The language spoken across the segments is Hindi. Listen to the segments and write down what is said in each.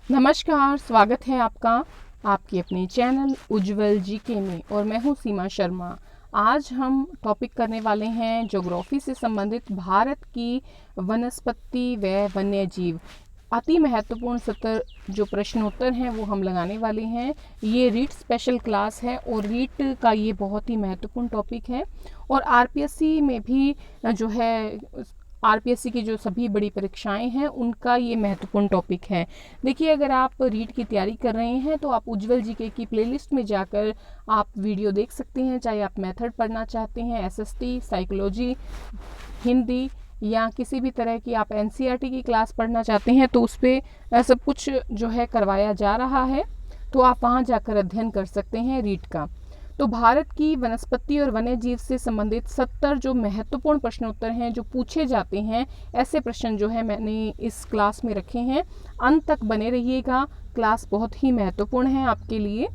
नमस्कार, स्वागत है आपका आपके अपने चैनल उज्जवल जीके में और मैं हूं सीमा शर्मा। आज हम टॉपिक करने वाले हैं ज्योग्राफी से संबंधित भारत की वनस्पति व वन्य जीव। अति महत्वपूर्ण 70 जो प्रश्नोत्तर हैं वो हम लगाने वाले हैं। ये रीट स्पेशल क्लास है और रीट का ये बहुत ही महत्वपूर्ण टॉपिक है और आरपीएससी में भी जो है आरपीएससी की जो सभी बड़ी परीक्षाएं हैं उनका ये महत्वपूर्ण टॉपिक है। देखिए, अगर आप रीट की तैयारी कर रहे हैं तो आप उज्जवल जीके की प्लेलिस्ट में जाकर आप वीडियो देख सकते हैं। चाहे आप मेथड पढ़ना चाहते हैं, एसएसटी, साइकोलॉजी, हिंदी या किसी भी तरह की आप एनसीईआरटी की क्लास पढ़ना चाहते हैं तो उस पर सब कुछ जो है करवाया जा रहा है, तो आप वहाँ जाकर अध्ययन कर सकते हैं रीट का। तो भारत की वनस्पति और वन्य जीव से संबंधित 70 जो महत्वपूर्ण प्रश्नोत्तर हैं जो पूछे जाते हैं, ऐसे प्रश्न जो है मैंने इस क्लास में रखे हैं। अंत तक बने रहिएगा, क्लास बहुत ही महत्वपूर्ण है आपके लिए।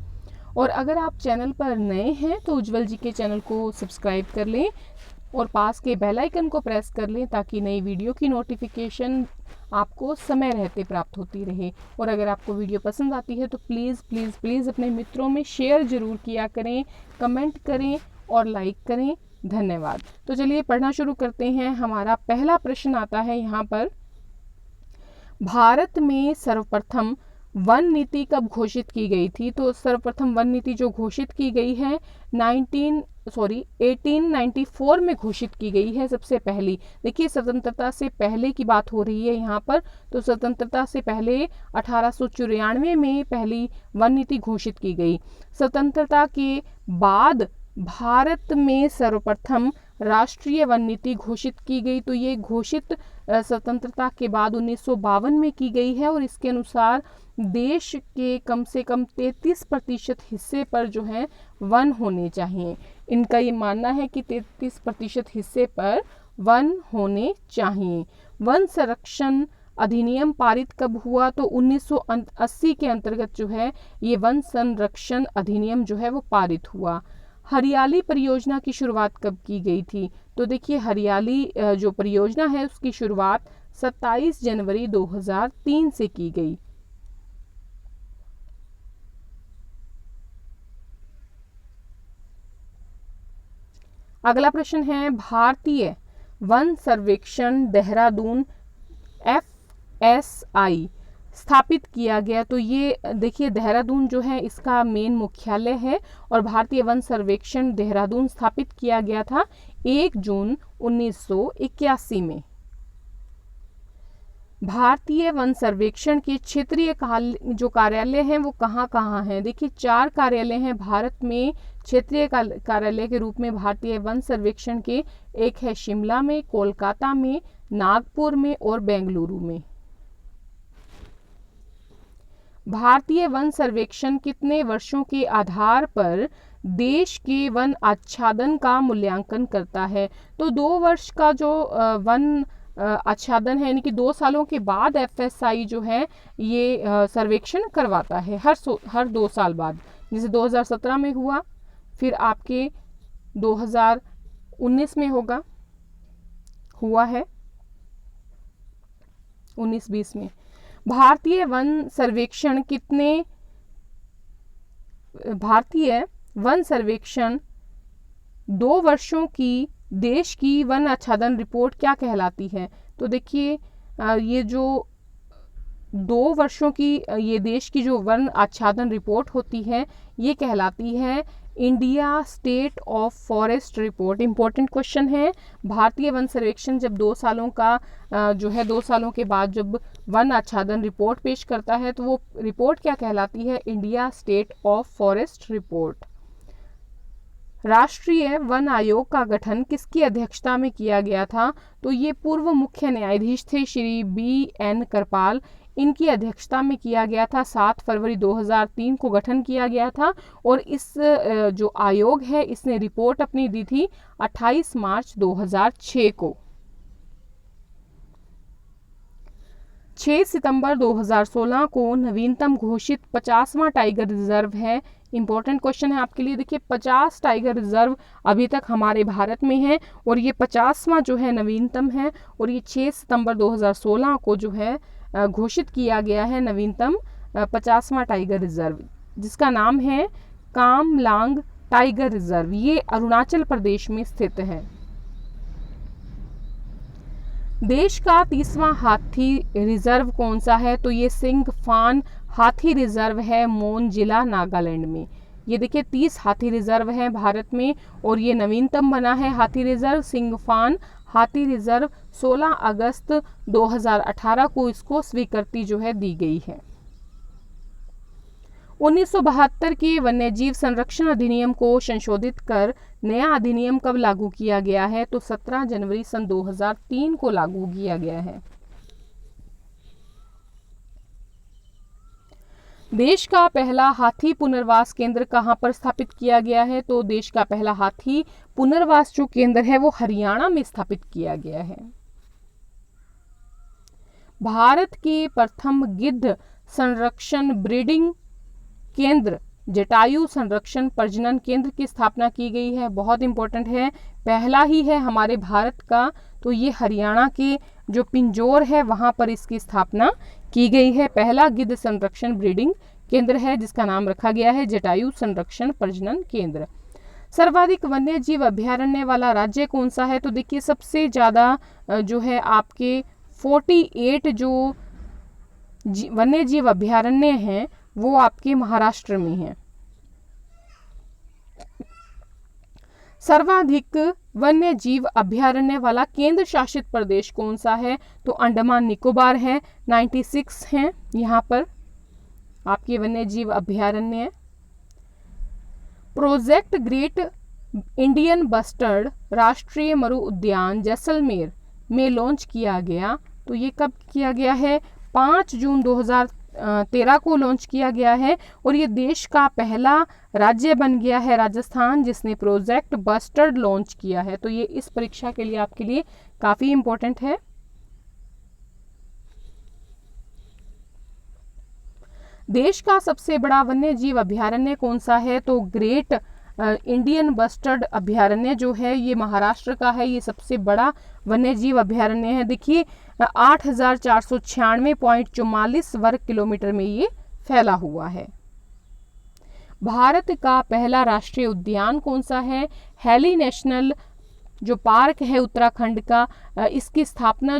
और अगर आप चैनल पर नए हैं तो उज्जवल जी के चैनल को सब्सक्राइब कर लें और पास के बेल आइकन को प्रेस कर लें ताकि नई वीडियो की नोटिफिकेशन आपको समय रहते प्राप्त होती रहे। और अगर आपको वीडियो पसंद आती है तो प्लीज़ प्लीज़ प्लीज़ अपने मित्रों में शेयर ज़रूर किया करें, कमेंट करें और लाइक करें। धन्यवाद। तो चलिए पढ़ना शुरू करते हैं। हमारा पहला प्रश्न आता है यहाँ पर, भारत में सर्वप्रथम वन नीति कब घोषित की गई थी? तो सर्वप्रथम वन नीति जो घोषित की गई है 1894 में घोषित की गई है सबसे पहली। देखिए, स्वतंत्रता से पहले की बात हो रही है यहाँ पर। तो स्वतंत्रता से पहले 1894 में पहली वन नीति घोषित की गई। स्वतंत्रता के बाद भारत में सर्वप्रथम राष्ट्रीय वन नीति घोषित की गई। तो ये घोषित स्वतंत्रता के बाद 1952 में की गई है और इसके अनुसार देश के कम से कम 33% हिस्से पर जो है वन होने चाहिए। इनका ये मानना है कि 33% हिस्से पर वन होने चाहिए। वन संरक्षण अधिनियम पारित कब हुआ? तो 1980 के अंतर्गत जो है ये वन संरक्षण अधिनियम जो है वो पारित हुआ। हरियाली परियोजना की शुरुआत कब की गई थी? तो देखिए, हरियाली जो परियोजना है उसकी शुरुआत 27 जनवरी 2003 से की गई। अगला प्रश्न है, भारतीय वन सर्वेक्षण देहरादून FSI स्थापित किया गया। तो ये देखिए, देहरादून जो है इसका मेन मुख्यालय है और भारतीय वन सर्वेक्षण देहरादून स्थापित किया गया था 1 जून 1981 में। भारतीय वन सर्वेक्षण के क्षेत्रीय जो कार्यालय हैं वो कहाँ कहाँ हैं? देखिए, 4 कार्यालय हैं भारत में क्षेत्रीय कार्यालय के रूप में भारतीय वन सर्वेक्षण के। एक है शिमला में, कोलकाता में, नागपुर में और बेंगलुरु में। भारतीय वन सर्वेक्षण कितने वर्षों के आधार पर देश के वन आच्छादन का मूल्यांकन करता है? तो 2 वर्ष का जो वन आच्छादन है, यानी कि 2 सालों के बाद FSI जो है ये सर्वेक्षण करवाता है हर 2 साल बाद। जैसे 2017 में हुआ, फिर आपके 2019 में हुआ है 19-20 में। भारतीय वन सर्वेक्षण 2 वर्षों की देश की वन आच्छादन रिपोर्ट क्या कहलाती है? तो देखिए, ये जो 2 वर्षों की ये देश की जो वन आच्छादन रिपोर्ट होती है ये कहलाती है India state of forest report. Important question है। भारतीय वन सर्वेक्षण जब 2 सालों का जो है 2 सालों के बाद जब वन आच्छादन रिपोर्ट पेश करता है तो वो रिपोर्ट क्या कहलाती है? India state of forest report. राष्ट्रीय वन आयोग का गठन किसकी अध्यक्षता में किया गया था? तो ये पूर्व मुख्य न्यायाधीश थे श्री BN करपाल, इनकी अध्यक्षता में किया गया था। 7 फरवरी 2003 को गठन किया गया था और इस जो आयोग है इसने रिपोर्ट अपनी दी थी 28 मार्च 2006 को। 6 सितंबर 2016 को नवीनतम घोषित 50वां टाइगर रिजर्व है। इंपॉर्टेंट क्वेश्चन है आपके लिए। देखिए, 50 टाइगर रिजर्व अभी तक हमारे भारत में है और ये 50वां जो है नवीनतम है और ये 6 सितंबर 2016 को जो है घोषित किया गया है नवीनतम 50वां टाइगर रिजर्व, जिसका नाम है कामलांग टाइगर रिजर्व। ये अरुणाचल प्रदेश में स्थित है। देश का 30वां हाथी रिजर्व कौन सा है? तो ये सिंगफान हाथी रिजर्व है, मोन जिला नागालैंड में। ये देखिए 30 हाथी रिजर्व है भारत में और ये नवीनतम बना है हाथी रिजर्व सिंगफान हाथी रिजर्व। 16 अगस्त 2018 को इसको स्वीकृति जो है दी गई है। 1972 के वन्यजीव संरक्षण अधिनियम को संशोधित कर नया अधिनियम कब लागू किया गया है? तो 17 जनवरी सन 2003 को लागू किया गया है। देश का पहला हाथी पुनर्वास केंद्र कहां पर स्थापित किया गया है? तो देश का पहला हाथी पुनर्वास जो केंद्र है वो हरियाणा में स्थापित किया गया है। भारत के प्रथम गिद्ध संरक्षण ब्रीडिंग केंद्र जटायु संरक्षण प्रजनन केंद्र की स्थापना की गई है। बहुत इंपॉर्टेंट है, पहला ही है हमारे भारत का। तो ये हरियाणा के जो पिंजौर है वहां पर इसकी स्थापना की गई है। पहला गिद्ध संरक्षण ब्रीडिंग केंद्र है जिसका नाम रखा गया है जटायु संरक्षण प्रजनन केंद्र। सर्वाधिक वन्य जीव अभयारण्य वाला राज्य कौन सा है? तो देखिए सबसे ज्यादा जो है आपके 48 जो वन्य जीव अभयारण्य हैं वो आपके महाराष्ट्र में है। सर्वाधिक वन्य जीव अभयारण्य वाला केंद्र शासित प्रदेश कौन सा है? तो अंडमान निकोबार है, 96 हैं यहाँ पर आपके वन्य जीव अभयारण्य। प्रोजेक्ट ग्रेट इंडियन बस्टर्ड राष्ट्रीय मरु उद्यान जैसलमेर में लॉन्च किया गया। तो ये कब किया गया है? 5 जून 2013 को लॉन्च किया गया है और ये देश का पहला राज्य बन गया है राजस्थान जिसने प्रोजेक्ट बस्टर्ड लॉन्च किया है। तो ये इस परीक्षा के लिए आपके लिए काफी इंपॉर्टेंट है। देश का सबसे बड़ा वन्य जीव अभयारण्य कौन सा है? तो ग्रेट इंडियन बस्टर्ड अभयारण्य जो है ये महाराष्ट्र का है। ये सबसे बड़ा वन्य जीव अभयारण्य है। देखिए 8496.44 वर्ग किलोमीटर में ये फैला हुआ है। भारत का पहला राष्ट्रीय उद्यान कौन सा है? हैली नेशनल जो पार्क है उत्तराखंड का, इसकी स्थापना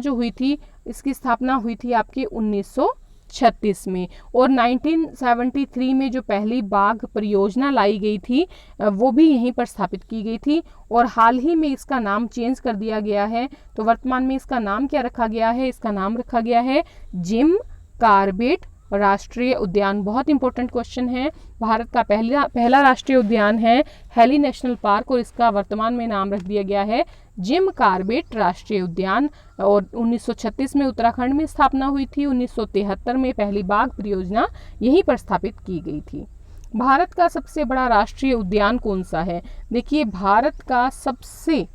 हुई थी आपके 1936 में और 1973 में जो पहली बाघ परियोजना लाई गई थी वो भी यहीं पर स्थापित की गई थी और हाल ही में इसका नाम चेंज कर दिया गया है। तो वर्तमान में इसका नाम क्या रखा गया है? इसका नाम रखा गया है जिम कॉर्बेट राष्ट्रीय उद्यान। बहुत इंपॉर्टेंट क्वेश्चन है। भारत का पहला राष्ट्रीय उद्यान है हैली नेशनल पार्क और इसका वर्तमान में नाम रख दिया गया है जिम कॉर्बेट राष्ट्रीय उद्यान और 1936 में उत्तराखंड में स्थापना हुई थी। 1973 में पहली बाघ परियोजना यहीं पर स्थापित की गई थी। भारत का सबसे बड़ा राष्ट्रीय उद्यान कौन सा है? देखिए भारत का सबसे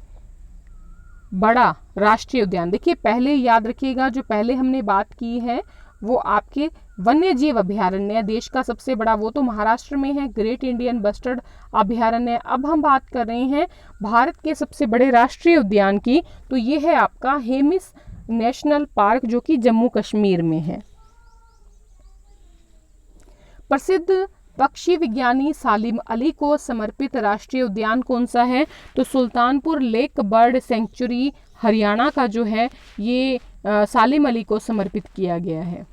बड़ा राष्ट्रीय उद्यान, देखिए पहले याद रखिएगा जो पहले हमने बात की है वो आपके वन्य जीव अभयारण्य देश का सबसे बड़ा वो तो महाराष्ट्र में है, ग्रेट इंडियन बस्टर्ड अभयारण्य। अब हम बात कर रहे हैं भारत के सबसे बड़े राष्ट्रीय उद्यान की, तो ये है आपका हेमिस नेशनल पार्क जो कि जम्मू कश्मीर में है। प्रसिद्ध पक्षी विज्ञानी सालिम अली को समर्पित राष्ट्रीय उद्यान कौन सा है? तो Sultanpur lake bird sanctuary Haryana का जो है ये सालिम अली को समर्पित किया गया है।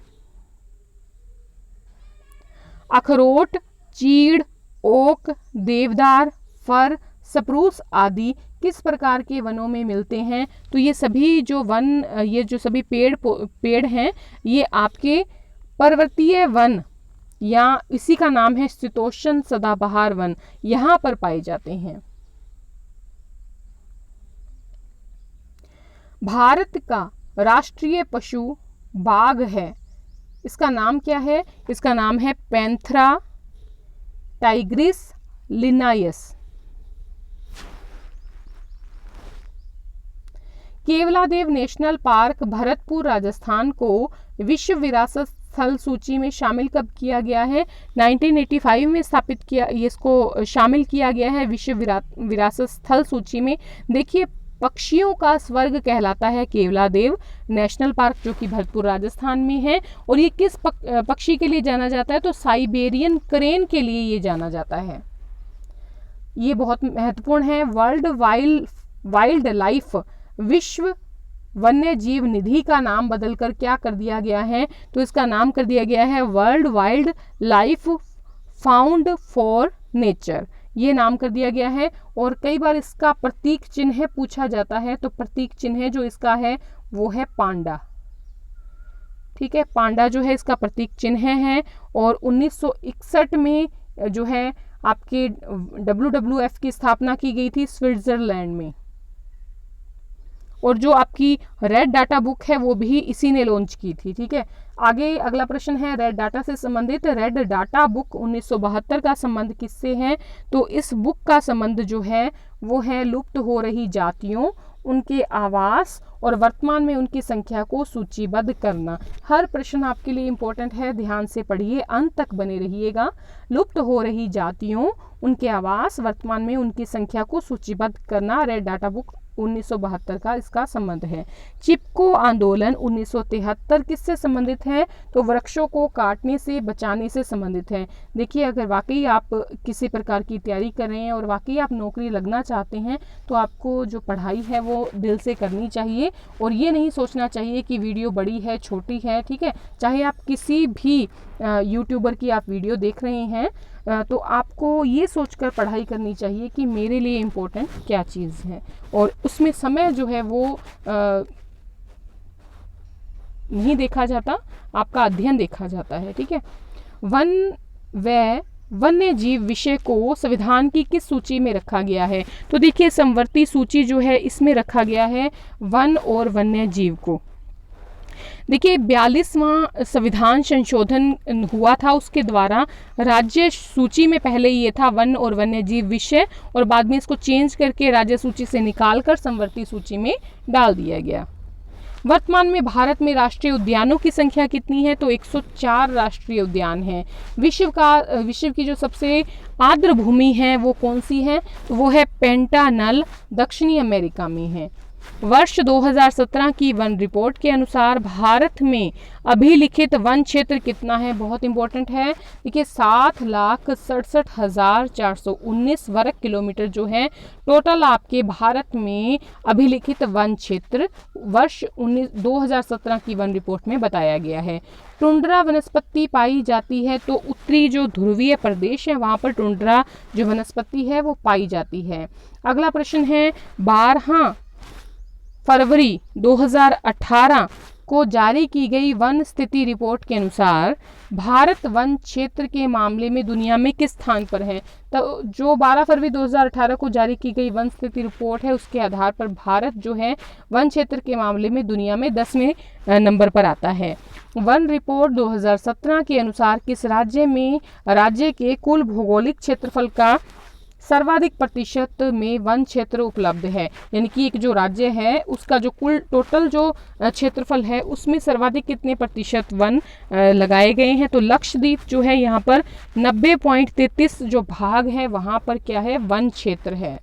अखरोट, चीड़, ओक, देवदार, फर, सप्रूस आदि किस प्रकार के वनों में मिलते हैं? तो ये सभी जो वन, ये जो सभी पेड़ हैं ये आपके पर्वतीय वन या इसी का नाम है शीतोष्ण सदाबहार वन, यहाँ पर पाए जाते हैं। भारत का राष्ट्रीय पशु बाघ है, इसका नाम क्या है? इसका नाम है Panthera Tigris लिनायस। Keoladeo national park Bharatpur Rajasthan को विश्व विरासत स्थल सूची में शामिल कब किया गया है? 1985 में स्थापित किया, इसको शामिल किया गया है विश्व विरासत स्थल सूची में। देखिए पक्षियों का स्वर्ग कहलाता है केवलादेव नेशनल पार्क, जो कि भरतपुर राजस्थान में है। और ये किस पक्षी के लिए जाना जाता है? तो साइबेरियन क्रेन के लिए ये जाना जाता है। ये बहुत महत्वपूर्ण है। वर्ल्ड वाइल्ड लाइफ विश्व वन्य जीव निधि का नाम बदलकर क्या कर दिया गया है? तो इसका नाम कर दिया गया है world wild life found for nature, ये नाम कर दिया गया है। और कई बार इसका प्रतीक चिन्ह पूछा जाता है, तो प्रतीक चिन्ह जो इसका है वो है पांडा। ठीक है, पांडा जो है इसका प्रतीक चिन्ह है। और 1961 में जो है आपके WWF की स्थापना की गई थी स्विट्जरलैंड में। और जो आपकी रेड डाटा बुक है वो भी इसी ने लॉन्च की थी। ठीक है, आगे अगला प्रश्न है रेड डाटा से संबंधित। रेड डाटा बुक 1972 का संबंध किससे है? तो इस बुक का संबंध जो है वो है लुप्त हो रही जातियों, उनके आवास और वर्तमान में उनकी संख्या को सूचीबद्ध करना। हर प्रश्न आपके लिए इंपॉर्टेंट है, ध्यान से पढ़िए, अंत तक बने रहिएगा। लुप्त हो रही जातियों, उनके आवास, वर्तमान में उनकी संख्या को सूचीबद्ध करना, रेड डाटा बुक 1972 का इसका संबंध है। चिपको आंदोलन 1973 किससे संबंधित है? तो वृक्षों को काटने से बचाने से संबंधित है। देखिए, अगर वाकई आप किसी प्रकार की तैयारी कर रहे हैं और वाकई आप नौकरी लगना चाहते हैं तो आपको जो पढ़ाई है वो दिल से करनी चाहिए और ये नहीं सोचना चाहिए कि वीडियो बड़ी है छोटी है। ठीक है, चाहे आप किसी भी यूट्यूबर की आप वीडियो देख रहे हैं तो आपको ये सोचकर पढ़ाई करनी चाहिए कि मेरे लिए इम्पोर्टेंट क्या चीज़ है, और उसमें समय जो है वो नहीं देखा जाता, आपका अध्ययन देखा जाता है। ठीक है, वन्य जीव विषय को संविधान की किस सूची में रखा गया है? तो देखिए, समवर्ती सूची जो है इसमें रखा गया है वन और वन्य जीव को। देखिए, 42वां संविधान संशोधन हुआ था, उसके द्वारा राज्य सूची में पहले ये था वन और वन्य जीव विषय, और बाद में इसको चेंज करके राज्य सूची से निकालकर समवर्ती सूची में डाल दिया गया। वर्तमान में भारत में राष्ट्रीय उद्यानों की संख्या कितनी है? तो 104 राष्ट्रीय उद्यान हैं। विश्व की जो सबसे आर्द्र भूमि है वो कौन सी है? तो वो है पेंटानल, दक्षिणी अमेरिका में है। वर्ष 2017 की वन रिपोर्ट के अनुसार भारत में अभिलिखित वन क्षेत्र कितना है? बहुत इंपॉर्टेंट है। देखिए, 7,67,419 वर्ग किलोमीटर जो है टोटल आपके भारत में अभिलिखित वन क्षेत्र वर्ष 2017 की वन रिपोर्ट में बताया गया है। टुंड्रा वनस्पति पाई जाती है, तो उत्तरी जो ध्रुवीय प्रदेश है वहां पर टुंड्रा जो वनस्पति है वो पाई जाती है। अगला प्रश्न है 12 फरवरी 2018 को जारी की गई वन स्थिति रिपोर्ट के अनुसार भारत वन क्षेत्र के मामले में दुनिया में किस स्थान पर है? तो जो 12 फरवरी 2018 को जारी की गई वन स्थिति रिपोर्ट है उसके आधार पर भारत जो है वन क्षेत्र के मामले में दुनिया में 10वें नंबर पर आता है। वन रिपोर्ट 2017 के अनुसार किस राज्य के कुल भौगोलिक क्षेत्रफल का सर्वाधिक प्रतिशत में वन क्षेत्र उपलब्ध है? यानी कि एक जो राज्य है उसका जो कुल टोटल जो क्षेत्रफल है उसमें सर्वाधिक कितने प्रतिशत वन लगाए गए हैं? तो लक्षद्वीप जो है यहाँ पर 90.33 जो भाग है वहाँ पर क्या है? वन क्षेत्र है।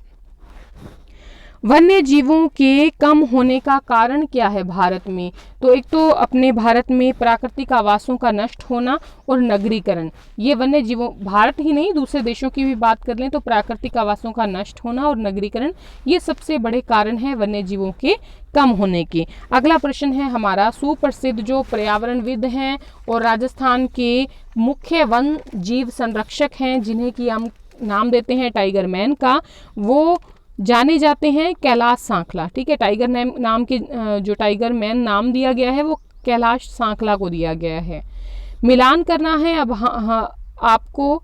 वन्य जीवों के कम होने का कारण क्या है भारत में? तो एक तो अपने भारत में प्राकृतिक आवासों का नष्ट होना और नगरीकरण, ये वन्य जीवों, भारत ही नहीं दूसरे देशों की भी बात कर लें तो प्राकृतिक आवासों का नष्ट होना और नगरीकरण ये सबसे बड़े कारण हैं वन्य जीवों के कम होने के। अगला प्रश्न है हमारा, सुप्रसिद्ध जो पर्यावरणविद हैं और राजस्थान के मुख्य वन जीव संरक्षक हैं जिन्हें कि हम नाम देते हैं टाइगर मैन का, वो जाने जाते हैं कैलाश सांखला। ठीक है, टाइगर नाम के जो टाइगर मैन नाम दिया गया है वो कैलाश सांखला को दिया गया है। मिलान करना है अब आपको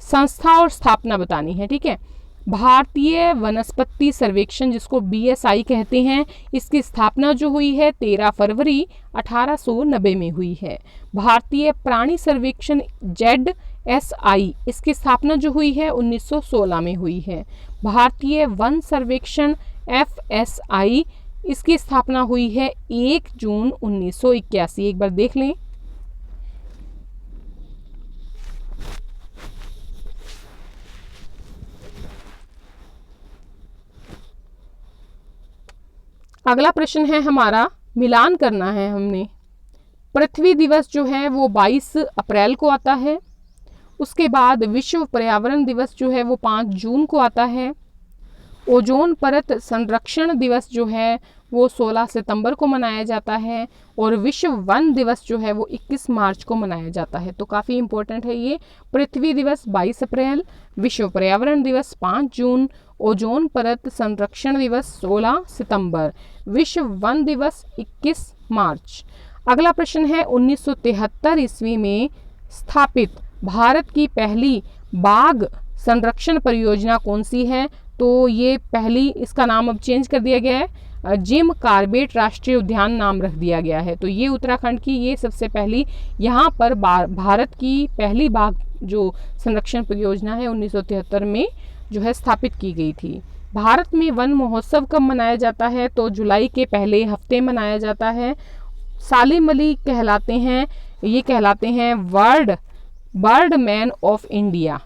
संस्था और स्थापना बतानी है। ठीक है, भारतीय वनस्पति सर्वेक्षण जिसको BSI कहते हैं, इसकी स्थापना जो हुई है 13 फरवरी 1890 में हुई है। भारतीय प्राणी सर्वेक्षण ZSI, इसकी स्थापना जो हुई है 1916 में हुई है। भारतीय वन सर्वेक्षण FSI, इसकी स्थापना हुई है 1 जून 1981। एक बार देख लें, अगला प्रश्न है हमारा, मिलान करना है हमने। पृथ्वी दिवस जो है वो 22 अप्रैल को आता है। उसके बाद विश्व पर्यावरण दिवस जो है वो 5 जून को आता है। ओजोन परत संरक्षण दिवस जो है वो 16 सितंबर को मनाया जाता है। और विश्व वन दिवस जो है वो 21 मार्च को मनाया जाता है। तो काफ़ी इम्पोर्टेंट है ये। पृथ्वी दिवस 22 अप्रैल, विश्व पर्यावरण दिवस 5 जून, ओजोन परत संरक्षण दिवस 16 सितंबर, विश्व वन दिवस 21 मार्च। अगला प्रश्न है, 1973 ईस्वी में स्थापित भारत की पहली बाघ संरक्षण परियोजना कौन सी है? तो ये पहली, इसका नाम अब चेंज कर दिया गया है, जिम कॉर्बेट राष्ट्रीय उद्यान नाम रख दिया गया है। तो ये उत्तराखंड की ये सबसे पहली, यहाँ पर भारत की पहली बाघ जो संरक्षण परियोजना है 1973 में जो है स्थापित की गई थी। भारत में वन महोत्सव कब मनाया जाता है? तो जुलाई के पहले हफ्ते मनाया जाता है। सालिम अली कहलाते हैं, ये कहलाते हैं बर्ड मैन ऑफ इंडिया।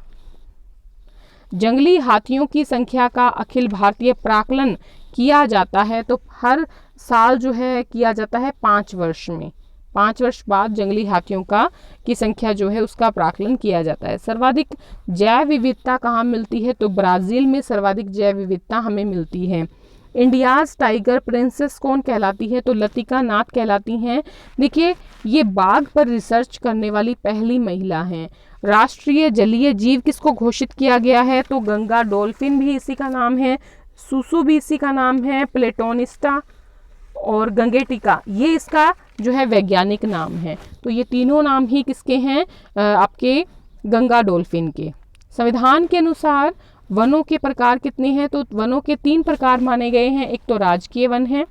जंगली हाथियों की संख्या का अखिल भारतीय प्राकलन किया जाता है, तो हर साल जो है किया जाता है 5 वर्ष में, 5 वर्ष बाद जंगली हाथियों की संख्या जो है उसका प्राकलन किया जाता है। सर्वाधिक जैव विविधता कहाँ मिलती है? तो ब्राज़ील में सर्वाधिक जैव विविधता हमें मिलती है। इंडियाज़ टाइगर प्रिंसेस कौन कहलाती है? तो लतिका नाथ कहलाती हैं। देखिए, ये बाघ पर रिसर्च करने वाली पहली महिला हैं। राष्ट्रीय जलीय जीव किसको घोषित किया गया है? तो गंगा डॉल्फिन भी इसी का नाम है, सुसु भी इसी का नाम है, प्लेटोनिस्टा और गंगेटिका, ये इसका जो है वैज्ञानिक नाम है। तो ये तीनों नाम ही किसके हैं? आपके गंगा डॉल्फिन के। संविधान के अनुसार वनों के प्रकार कितने हैं? तो वनों के 3 प्रकार माने गए हैं। एक तो राजकीय वन है,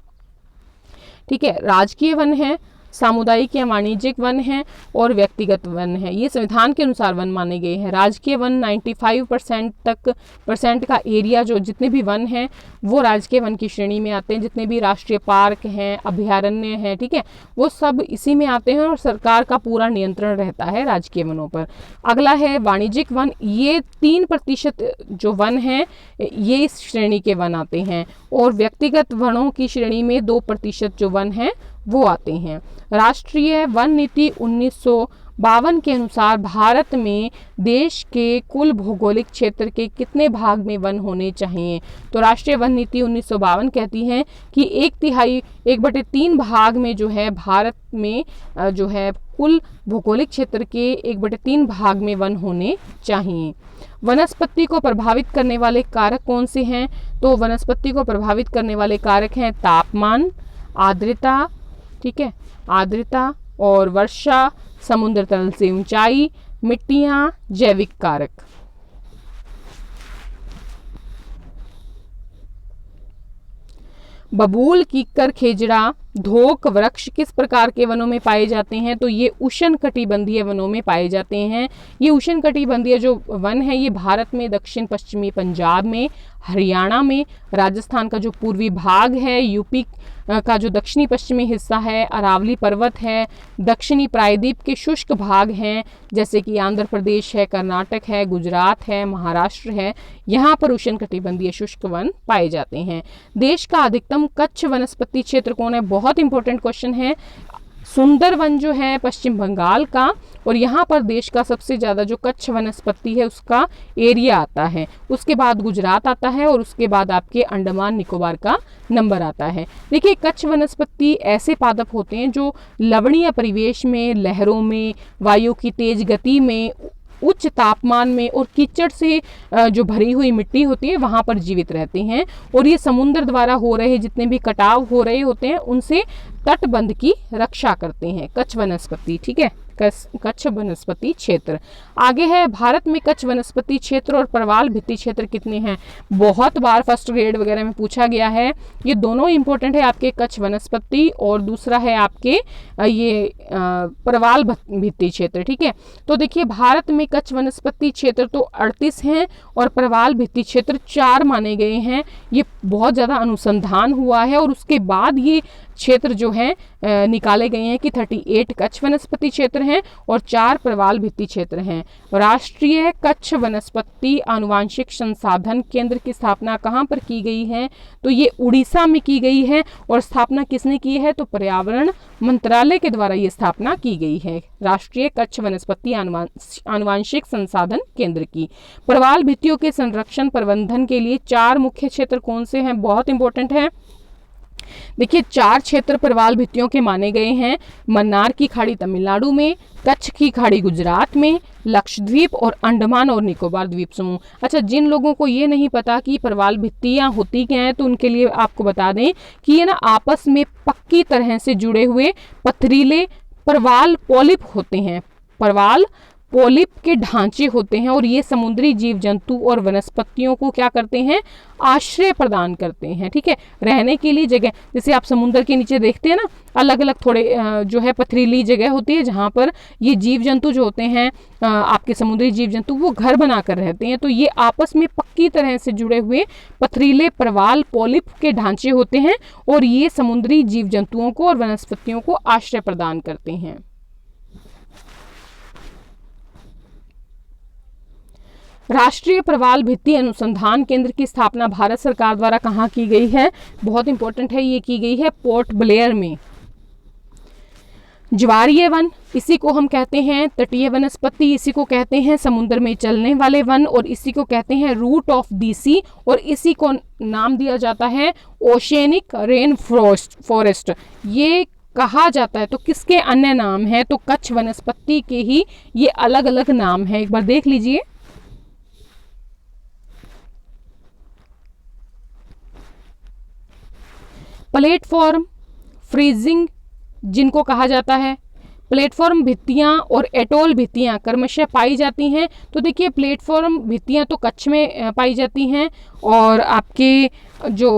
ठीक है, राजकीय वन है, सामुदायिक या वाणिज्यिक वन है और व्यक्तिगत वन है। ये संविधान के अनुसार वन माने गए हैं। राजकीय वन 95% का एरिया, जो जितने भी वन हैं वो राजकीय वन की श्रेणी में आते हैं। जितने भी राष्ट्रीय पार्क हैं, अभयारण्य हैं, ठीक है, वो सब इसी में आते हैं और सरकार का पूरा नियंत्रण रहता है राजकीय वनों पर। अगला है वाणिज्यिक वन, ये 3% जो वन हैं ये इस श्रेणी के वन आते हैं। और व्यक्तिगत वनों की श्रेणी में 2% जो वन हैं वो आते हैं। राष्ट्रीय वन नीति 1952 के अनुसार भारत में देश के कुल भौगोलिक क्षेत्र के कितने भाग में वन होने चाहिए? तो राष्ट्रीय वन नीति 1952 कहती है कि 1/3 भाग में जो है भारत में जो है कुल भौगोलिक क्षेत्र के 1/3 भाग में वन होने चाहिए। वनस्पति को प्रभावित करने वाले कारक कौन से हैं? तो वनस्पति को प्रभावित करने वाले कारक हैं तापमान, आर्द्रता, ठीक है, आर्द्रता और वर्षा, समुद्र तल से ऊंचाई, मिट्टियां, जैविक कारक। बबूल, कीकर, खेजड़ा, धोक वृक्ष किस प्रकार के वनों में पाए जाते हैं? तो ये उष्णकटिबंधीय वनों में पाए जाते हैं। ये उष्णकटिबंधीय जो वन है ये भारत में दक्षिण पश्चिमी पंजाब में, हरियाणा में, राजस्थान का जो पूर्वी भाग है, यूपी का जो दक्षिणी पश्चिमी हिस्सा है, अरावली पर्वत है, दक्षिणी प्रायद्वीप के शुष्क भाग हैं जैसे कि आंध्र प्रदेश है, कर्नाटक है, गुजरात है, महाराष्ट्र है, यहाँ पर उष्णकटिबंधीय शुष्क वन पाए जाते हैं। देश का अधिकतम कच्छ वनस्पति क्षेत्र कौन है? बहुत इंपॉर्टेंट क्वेश्चन है। सुंदरवन जो है पश्चिम बंगाल का, और यहाँ पर देश का सबसे ज़्यादा जो कच्छ वनस्पति है उसका एरिया आता है। उसके बाद गुजरात आता है और उसके बाद आपके अंडमान निकोबार का नंबर आता है। देखिए, कच्छ वनस्पति ऐसे पादप होते हैं जो लवणीय परिवेश में, लहरों में, वायु की तेज गति में, उच्च तापमान में और कीचड़ से जो भरी हुई मिट्टी होती है वहाँ पर जीवित रहते हैं। और ये समुद्र द्वारा हो रहे जितने भी कटाव हो रहे होते हैं उनसे तटबंध की रक्षा करते हैं कच्छ वनस्पति, ठीक है, कच्छ वनस्पति क्षेत्र। आगे है, भारत में कच्छ वनस्पति क्षेत्र और प्रवाल भित्ति क्षेत्र कितने हैं? बहुत बार फर्स्ट ग्रेड वगैरह में पूछा गया है। ये दोनों इंपॉर्टेंट है आपके, कच्छ वनस्पति और दूसरा है आपके ये प्रवाल भित्ति क्षेत्र, ठीक है। तो देखिए, भारत में कच्छ वनस्पति क्षेत्र तो 38 हैं और प्रवाल भित्ति क्षेत्र 4 माने गए हैं। ये बहुत ज़्यादा अनुसंधान हुआ है और उसके बाद ये क्षेत्र जो है निकाले गए हैं कि 38 कच्छ वनस्पति क्षेत्र हैं और 4 प्रवाल भित्ति क्षेत्र हैं। राष्ट्रीय कच्छ वनस्पति आनुवांशिक संसाधन केंद्र की स्थापना कहाँ पर की गई है? तो ये उड़ीसा में की गई है। और स्थापना किसने की है? तो पर्यावरण मंत्रालय के द्वारा ये स्थापना की गई है, राष्ट्रीय कच्छ वनस्पति आनुवांशिक संसाधन केंद्र की। प्रवाल भित्तियों के संरक्षण प्रबंधन के लिए 4 मुख्य क्षेत्र कौन से हैं? बहुत इंपॉर्टेंट है। देखिए 4 क्षेत्र प्रवाल भित्तियों के माने गए हैं। मन्नार की खाड़ी तमिलनाडु में, कच्छ की खाड़ी गुजरात में, लक्षद्वीप और अंडमान और निकोबार द्वीप समूह। अच्छा, जिन लोगों को ये नहीं पता कि प्रवाल भित्तियां होती क्या हैं, तो उनके लिए आपको बता दें कि ये ना आपस में पक्की तरह से जुड़े हुए पथरीले प्रवाल पॉलिप होते हैं। प्रवाल पॉलिप के ढांचे होते हैं और ये समुद्री जीव जंतु और वनस्पतियों को क्या करते हैं? आश्रय प्रदान करते हैं। ठीक है, रहने के लिए जगह, जैसे आप समुद्र के नीचे देखते हैं ना, अलग अलग थोड़े जो है पथरीली जगह होती है जहाँ पर ये जीव जंतु जो होते हैं, आपके समुद्री जीव जंतु, वो घर बनाकर रहते हैं। तो ये आपस में पक्की तरह से जुड़े हुए पथरीले प्रवाल पॉलिप के ढांचे होते हैं और ये समुद्री जीव जंतुओं को और वनस्पतियों को आश्रय प्रदान करते हैं। राष्ट्रीय प्रवाल भित्ति अनुसंधान केंद्र की स्थापना भारत सरकार द्वारा कहाँ की गई है? बहुत इंपॉर्टेंट है, ये की गई है पोर्ट ब्लेयर में। ज्वारीय वन, इसी को हम कहते हैं तटीय वनस्पति, इसी को कहते हैं समुद्र में चलने वाले वन और इसी को कहते हैं रूट ऑफ दी सी और इसी को नाम दिया जाता है ओशियनिक रेन फॉरेस्ट। ये कहा जाता है, तो किसके अन्य नाम है? तो कच्छ वनस्पति के ही ये अलग अलग नाम है। एक बार देख लीजिए। प्लेटफॉर्म फ्रीजिंग जिनको कहा जाता है, प्लेटफॉर्म भित्तियां और एटोल भित्तियां क्रमशः पाई जाती हैं। तो देखिए प्लेटफॉर्म भित्तियां तो कच्छ में पाई जाती हैं और आपके जो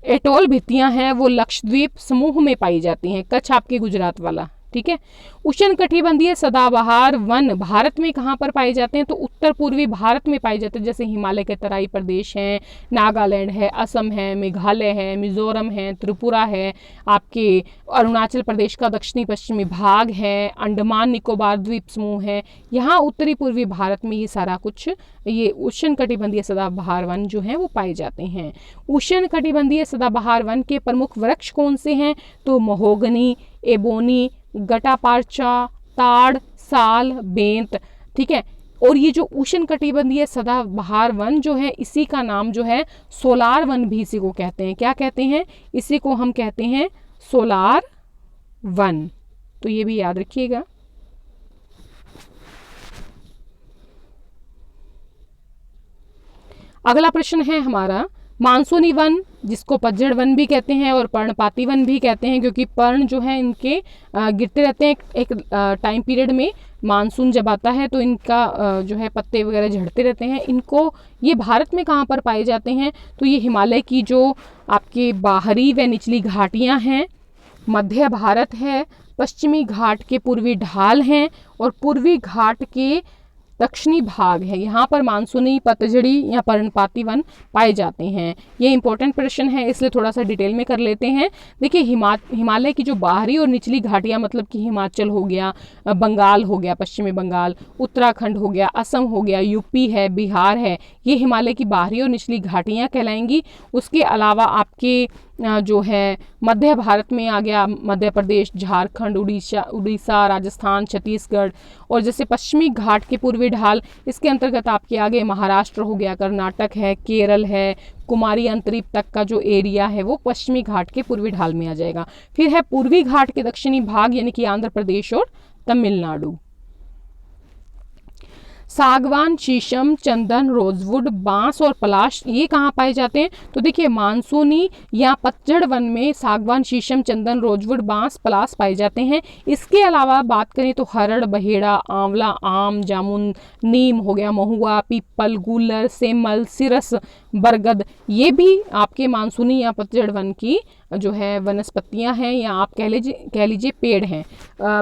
एटोल भित्तियां हैं वो लक्षद्वीप समूह में पाई जाती हैं। कच्छ आपके गुजरात वाला, ठीक है। उष्णकटिबंधीय सदाबहार वन भारत में कहाँ पर पाए जाते हैं? तो उत्तर पूर्वी भारत में पाए जाते हैं, जैसे हिमालय के तराई प्रदेश हैं, नागालैंड है, असम है, मेघालय है, मिजोरम है, त्रिपुरा है, आपके अरुणाचल प्रदेश का दक्षिणी पश्चिमी भाग है, अंडमान निकोबार द्वीप समूह है। यहाँ उत्तरी पूर्वी भारत में ये सारा कुछ ये उष्णकटिबंधीय सदाबहार वन जो हैं वो पाए जाते हैं। उष्णकटिबंधीय सदाबहार वन के प्रमुख वृक्ष कौन से हैं? तो महोगनी, एबोनी, गटापार्चा, ताड़, साल, बेंत, ठीक है। और ये जो उष्णकटिबंधीय सदाबहार वन जो है इसी का नाम जो है सोलार वन भी इसी को कहते हैं। क्या कहते हैं? इसी को हम कहते हैं सोलार वन। तो ये भी याद रखिएगा। अगला प्रश्न है हमारा मानसूनी वन, जिसको पतझड़ वन भी कहते हैं और पर्णपाती वन भी कहते हैं, क्योंकि पर्ण जो है इनके गिरते रहते हैं एक टाइम पीरियड में। मानसून जब आता है तो इनका जो है पत्ते वगैरह झड़ते रहते हैं। इनको ये भारत में कहाँ पर पाए जाते हैं? तो ये हिमालय की जो आपके बाहरी व निचली घाटियाँ हैं, मध्य भारत है, पश्चिमी घाट के पूर्वी ढाल हैं और पूर्वी घाट के दक्षिणी भाग है। यहाँ पर मानसूनी, पतझड़ी या पर्णपाती वन पाए जाते हैं। ये इंपॉर्टेंट प्रश्न है, इसलिए थोड़ा सा डिटेल में कर लेते हैं। देखिए हिमालय की जो बाहरी और निचली घाटियाँ, मतलब कि हिमाचल हो गया, बंगाल हो गया, पश्चिमी बंगाल, उत्तराखंड हो गया, असम हो गया, यूपी है, बिहार है, ये हिमालय की बाहरी और निचली घाटियाँ कहलाएंगी। उसके अलावा आपके जो है मध्य भारत में आ गया मध्य प्रदेश, झारखंड, उड़ीसा, राजस्थान, छत्तीसगढ़। और जैसे पश्चिमी घाट के पूर्वी ढाल, इसके अंतर्गत आपके आगे महाराष्ट्र हो गया, कर्नाटक है, केरल है, कुमारी अंतरीप तक का जो एरिया है वो पश्चिमी घाट के पूर्वी ढाल में आ जाएगा। फिर है पूर्वी घाट के दक्षिणी भाग, यानी कि आंध्र प्रदेश और तमिलनाडु। सागवान, शीशम, चंदन, रोजवुड, बांस और पलाश ये कहाँ पाए जाते हैं? तो देखिए मानसूनी या पतझड़ वन में सागवान, शीशम, चंदन, रोजवुड, बांस, पलाश पाए जाते हैं। इसके अलावा बात करें तो हरड़, बहेड़ा, आंवला, आम, जामुन, नीम हो गया, महुआ, पीपल, गूलर, सेमल, सिरस, बरगद, ये भी आपके मानसूनी या पतझड़ वन की जो है वनस्पतियां हैं या आप कह लीजिए पेड़ हैं।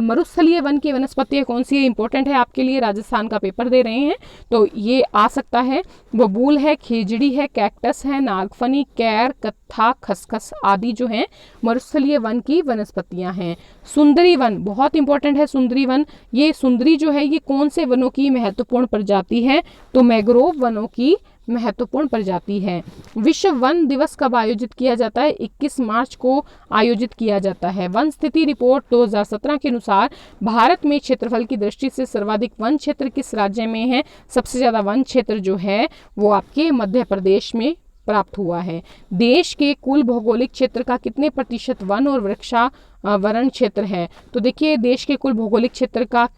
मरुस्थलीय वन की वनस्पतियां कौन सी है, इंपॉर्टेंट है आपके लिए, राजस्थान का पेपर दे रहे हैं तो ये आ सकता है। बबूल है, खेजड़ी है, कैक्टस है, नागफनी, कैर, कत्था, खसखस आदि जो हैं मरुस्थलीय वन की वनस्पतियां हैं। सुंदरी वन बहुत इंपॉर्टेंट है। सुंदरी वन, ये सुंदरी जो है ये कौन से वनों की महत्वपूर्ण प्रजाति है, तो मैंग्रोव वनों की महत्वपूर्ण प्रजाति है। विश्व वन दिवस कब आयोजित किया जाता है, 21 मार्च को आयोजित किया जाता है। वन स्थिति रिपोर्ट 2017 के अनुसार भारत में क्षेत्रफल की दृष्टि से सर्वाधिक वन क्षेत्र किस राज्य में है, सबसे ज्यादा वन क्षेत्र जो है वो आपके मध्य प्रदेश में प्राप्त हुआ है। देश के कुल भौगोलिक क्षेत्र का कितने प्रतिशत वन और वृक्षावरण क्षेत्र है, तो देखिए देश के कुल भौगोलिक क्षेत्र का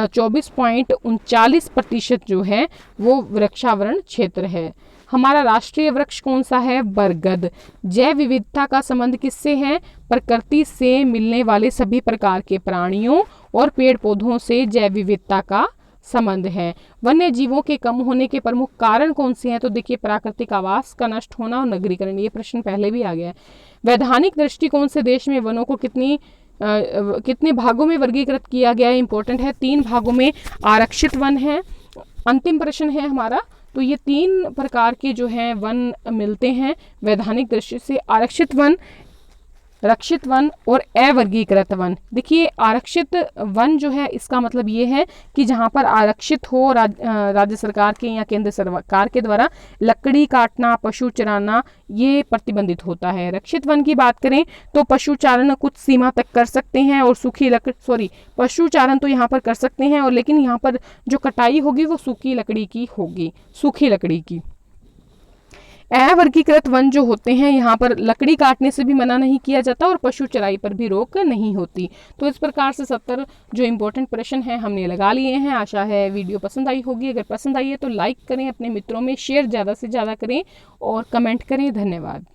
24.39% जो है वो वृक्षावरण क्षेत्र है। हमारा राष्ट्रीय वृक्ष कौन सा है, बरगद। जैव विविधता का संबंध किससे है, प्रकृति से मिलने वाले सभी प्रकार के प्राणियों और पेड़ पौधों से जैव विविधता का संबंध है। वन्य जीवों के कम होने के प्रमुख कारण कौन से हैं, तो देखिए प्राकृतिक आवास का नष्ट होना और नगरीकरण, ये प्रश्न पहले भी आ गया है। वैधानिक दृष्टिकोण से देश में वनों को कितने भागों में वर्गीकृत किया गया है, इंपॉर्टेंट है, 3 भागों में आरक्षित वन है। अंतिम प्रश्न है हमारा, तो ये 3 प्रकार के जो हैं वन मिलते हैं वैधानिक दृष्टि से, आरक्षित वन, रक्षित वन और अवर्गीकृत वन। देखिए आरक्षित वन जो है इसका मतलब ये है कि जहाँ पर आरक्षित हो, राज्य सरकार के या केंद्र सरकार के द्वारा लकड़ी काटना, पशु चराना ये प्रतिबंधित होता है। रक्षित वन की बात करें तो पशु चारण कुछ सीमा तक कर सकते हैं और पशु चारण तो यहाँ पर कर सकते हैं, और लेकिन यहाँ पर जो कटाई होगी वो सूखी लकड़ी की होगी, सूखी लकड़ी की। अवर्गीकृत वन जो होते हैं यहाँ पर लकड़ी काटने से भी मना नहीं किया जाता और पशु चराई पर भी रोक नहीं होती। तो इस प्रकार से 70 जो इम्पोर्टेंट प्रश्न हैं हमने लगा लिए हैं। आशा है वीडियो पसंद आई होगी। अगर पसंद आई है तो लाइक करें, अपने मित्रों में शेयर ज़्यादा से ज़्यादा करें और कमेंट करें। धन्यवाद।